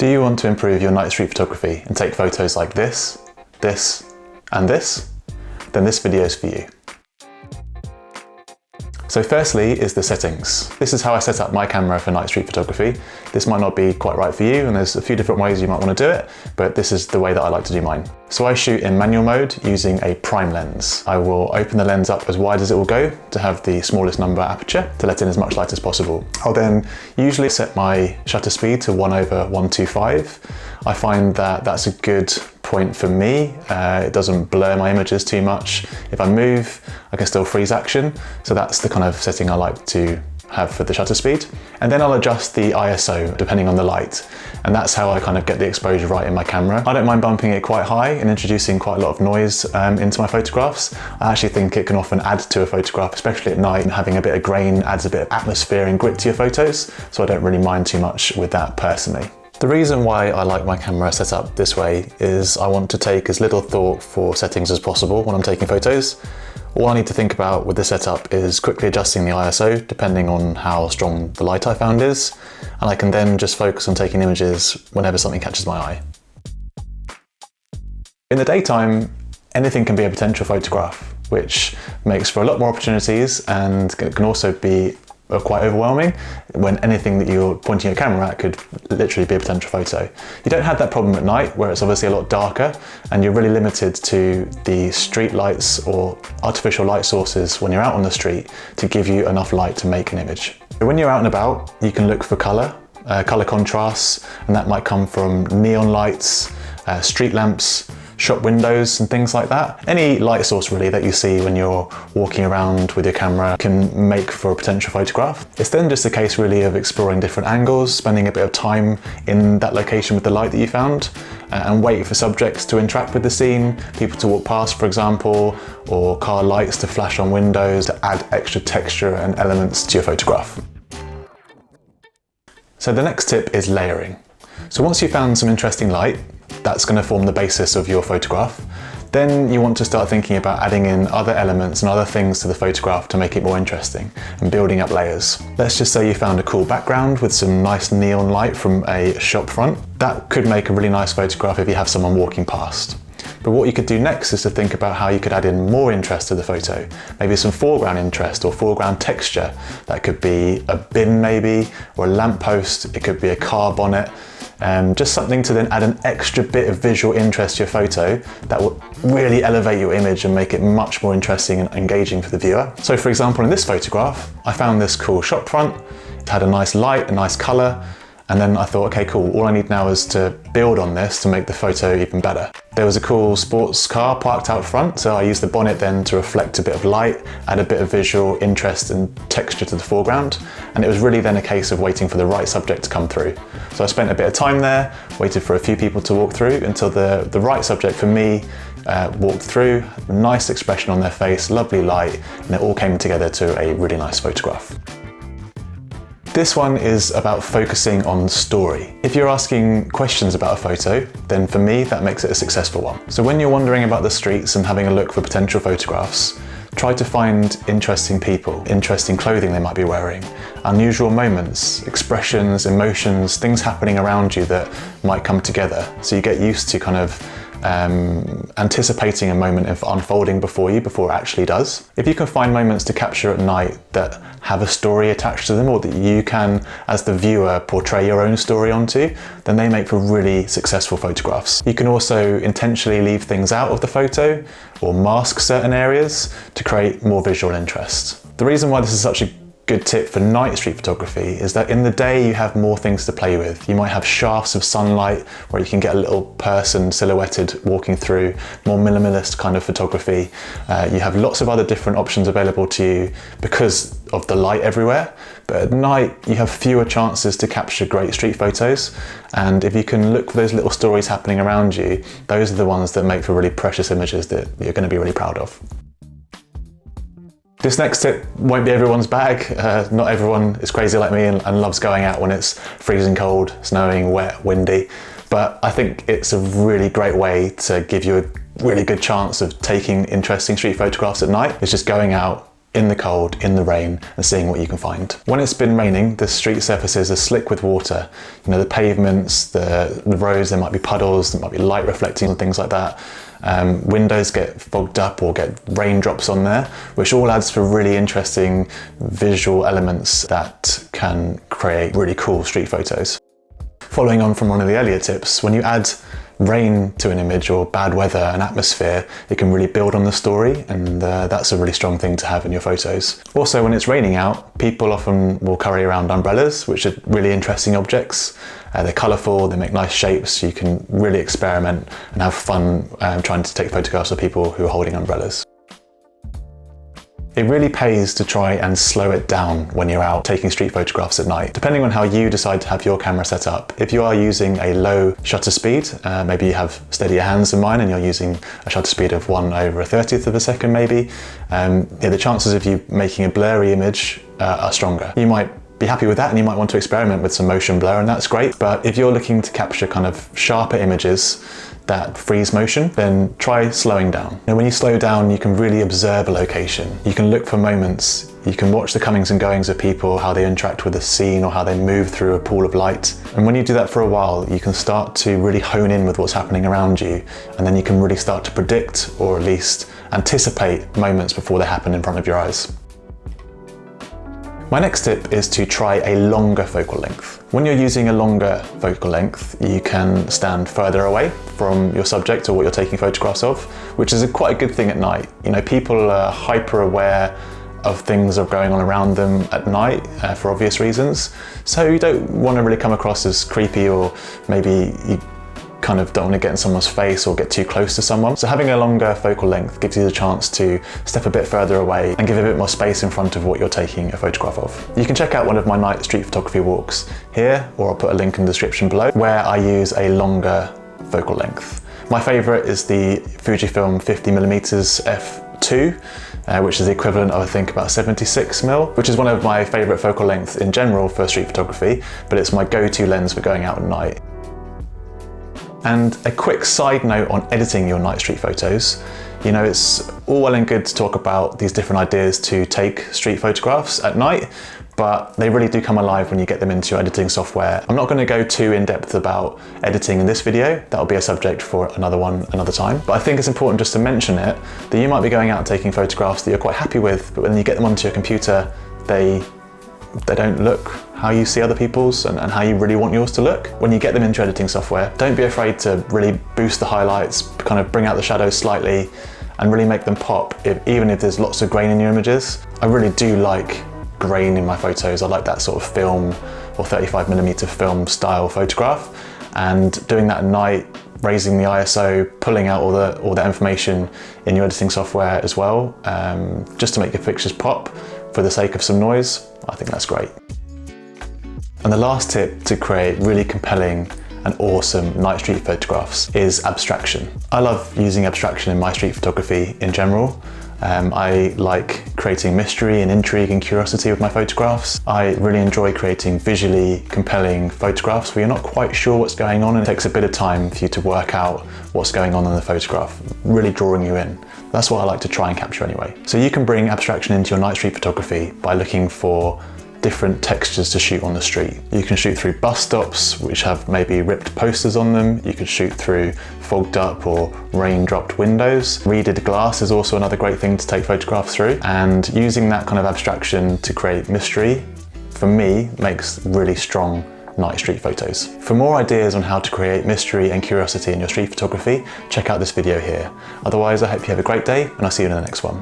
Do you want to improve your night street photography and take photos like this, this, and this? Then this video is for you. So firstly is the settings. This is how I set up my camera for night street photography. This might not be quite right for you, and there's a few different ways you might want to do it, but this is the way that I like to do mine. So I shoot in manual mode using a prime lens. I will open the lens up as wide as it will go to have the smallest number aperture to let in as much light as possible. I'll then usually set my shutter speed to 1/125. I find that that's a good point for me. It doesn't blur my images too much. If I move, I can still freeze action. So that's the kind of setting I like to have for the shutter speed. And then I'll adjust the ISO depending on the light. And that's how I kind of get the exposure right in my camera. I don't mind bumping it quite high and introducing quite a lot of noise into my photographs. I actually think it can often add to a photograph, especially at night, and having a bit of grain adds a bit of atmosphere and grit to your photos. So I don't really mind too much with that personally. The reason why I like my camera set up this way is I want to take as little thought for settings as possible when I'm taking photos. All I need to think about with the setup is quickly adjusting the ISO depending on how strong the light I found is, and I can then just focus on taking images whenever something catches my eye. In the daytime, anything can be a potential photograph, which makes for a lot more opportunities and can also be quite overwhelming when anything that you're pointing your camera at could literally be a potential photo. You don't have that problem at night where it's obviously a lot darker and you're really limited to the street lights or artificial light sources when you're out on the street to give you enough light to make an image. When you're out and about, you can look for colour contrasts, and that might come from neon lights, street lamps, shop windows and things like that. Any light source really that you see when you're walking around with your camera can make for a potential photograph. It's then just a case really of exploring different angles, spending a bit of time in that location with the light that you found, and wait for subjects to interact with the scene, people to walk past for example, or car lights to flash on windows to add extra texture and elements to your photograph. So the next tip is layering. So once you've found some interesting light, that's going to form the basis of your photograph. Then you want to start thinking about adding in other elements and other things to the photograph to make it more interesting and building up layers. Let's just say you found a cool background with some nice neon light from a shop front. That could make a really nice photograph if you have someone walking past. But what you could do next is to think about how you could add in more interest to the photo. Maybe some foreground interest or foreground texture. That could be a bin maybe, or a lamppost. It could be a car bonnet. Just something to then add an extra bit of visual interest to your photo that will really elevate your image and make it much more interesting and engaging for the viewer. So for example, in this photograph, I found this cool shop front. It had a nice light, a nice color. And then I thought, okay, cool, all I need now is to build on this to make the photo even better. There was a cool sports car parked out front, so I used the bonnet then to reflect a bit of light, add a bit of visual interest and texture to the foreground. And it was really then a case of waiting for the right subject to come through. So I spent a bit of time there, waited for a few people to walk through until the right subject for me walked through, a nice expression on their face, lovely light, and it all came together to a really nice photograph. This one is about focusing on story. If you're asking questions about a photo, then for me that makes it a successful one. So when you're wandering about the streets and having a look for potential photographs, try to find interesting people, interesting clothing they might be wearing, unusual moments, expressions, emotions, things happening around you that might come together. So you get used to kind of anticipating a moment unfolding before it actually does. If you can find moments to capture at night that have a story attached to them or that you can, as the viewer, portray your own story onto, then they make for really successful photographs. You can also intentionally leave things out of the photo or mask certain areas to create more visual interest. The reason why this is such a good tip for night street photography is that in the day you have more things to play with. You might have shafts of sunlight where you can get a little person silhouetted walking through, more minimalist kind of photography. You have lots of other different options available to you because of the light everywhere. But at night you have fewer chances to capture great street photos, and if you can look for those little stories happening around you, those are the ones that make for really precious images that you're going to be really proud of. This next tip won't be everyone's bag. Not everyone is crazy like me and loves going out when it's freezing cold, snowing, wet, windy. But I think it's a really great way to give you a really good chance of taking interesting street photographs at night. It's just going out, in the cold, in the rain, and seeing what you can find. When it's been raining, the street surfaces are slick with water. You know, the pavements, the roads, there might be puddles, there might be light reflecting and things like that. Windows get fogged up or get raindrops on there, which all adds for really interesting visual elements that can create really cool street photos. Following on from one of the earlier tips, when you add rain to an image or bad weather and atmosphere, it can really build on the story, and that's a really strong thing to have in your photos. Also, when it's raining out, people often will carry around umbrellas, which are really interesting objects. They're colourful, they make nice shapes, you can really experiment and have fun trying to take photographs of people who are holding umbrellas. It really pays to try and slow it down when you're out taking street photographs at night. Depending on how you decide to have your camera set up, if you are using a low shutter speed, maybe you have steadier hands than mine and you're using a shutter speed of 1/30 of a second maybe, the chances of you making a blurry image are stronger. You might be happy with that and you might want to experiment with some motion blur, and that's great, but if you're looking to capture kind of sharper images that freeze motion, then try slowing down. And when you slow down, you can really observe a location. You can look for moments, you can watch the comings and goings of people, how they interact with the scene or how they move through a pool of light. And when you do that for a while, you can start to really hone in with what's happening around you, and then you can really start to predict or at least anticipate moments before they happen in front of your eyes. My next tip is to try a longer focal length. When you're using a longer focal length, you can stand further away from your subject or what you're taking photographs of, which is quite a good thing at night. You know, people are hyper aware of things that are going on around them at night for obvious reasons. So you don't want to really come across as creepy, or maybe you kind of don't want to get in someone's face or get too close to someone. So having a longer focal length gives you the chance to step a bit further away and give a bit more space in front of what you're taking a photograph of. You can check out one of my night street photography walks here, or I'll put a link in the description below, where I use a longer focal length. My favorite is the Fujifilm 50mm f2, which is the equivalent of I think about 76mm, which is one of my favorite focal lengths in general for street photography, but it's my go-to lens for going out at night. And a quick side note on editing your night street photos. You know, it's all well and good to talk about these different ideas to take street photographs at night, but they really do come alive when you get them into your editing software. I'm not going to go too in depth about editing in this video. That'll be a subject for another one another time. But I think it's important just to mention it, that you might be going out and taking photographs that you're quite happy with, but when you get them onto your computer, they don't look how you see other people's and how you really want yours to look. When you get them into your editing software, don't be afraid to really boost the highlights, kind of bring out the shadows slightly and really make them pop, even if there's lots of grain in your images. I really do like grain in my photos. I like that sort of film or 35mm film style photograph, and doing that at night, raising the ISO, pulling out all the information in your editing software as well, just to make your pictures pop for the sake of some noise, I think that's great. And the last tip to create really compelling and awesome night street photographs is abstraction. I love using abstraction in my street photography in general. I like creating mystery and intrigue and curiosity with my photographs. I really enjoy creating visually compelling photographs where you're not quite sure what's going on, and it takes a bit of time for you to work out what's going on in the photograph, really drawing you in. That's what I like to try and capture anyway. So you can bring abstraction into your night street photography by looking for different textures to shoot on the street. You can shoot through bus stops which have maybe ripped posters on them. You could shoot through fogged up or rain-dropped windows. Reeded glass is also another great thing to take photographs through, and using that kind of abstraction to create mystery, for me, makes really strong night street photos. For more ideas on how to create mystery and curiosity in your street photography, check out this video here. Otherwise, I hope you have a great day, and I'll see you in the next one.